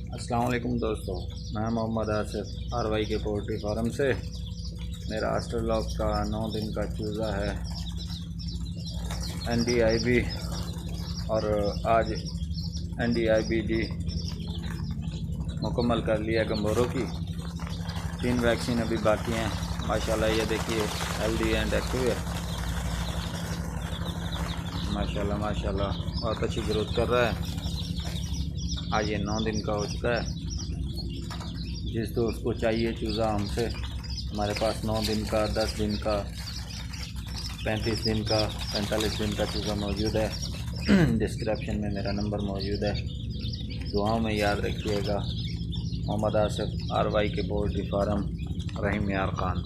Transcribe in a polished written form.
अस्सलाम वालेकुम दोस्तों, मैं मोहम्मद आसिफ आरवाई के पोल्ट्री फार्म से। मेरा आस्ट्रलॉक का 9 दिन का चूज़ा है NDIB और आज NDIBD मुकम्मल कर लिया गंबोरों की। 3 वैक्सीन अभी बाकी हैं। माशाल्लाह ये देखिए हेल्दी एंड एक्टिव है। माशाल्लाह माशाल्लाह बहुत अच्छी ग्रोथ कर रहा है। आज ये 9 दिन का हो चुका है। जिस दोस्त को चाहिए चूज़ा हमसे, हमारे पास 9 दिन का, 10 दिन का, 35 दिन का, 45 दिन का चूज़ा मौजूद है। डिस्क्रिप्शन में मेरा नंबर मौजूद है। दुआओं में याद रखिएगा। मोहम्मद आसिफ आरवाई के पोल्ट्री फार्म, रहीम यार खान।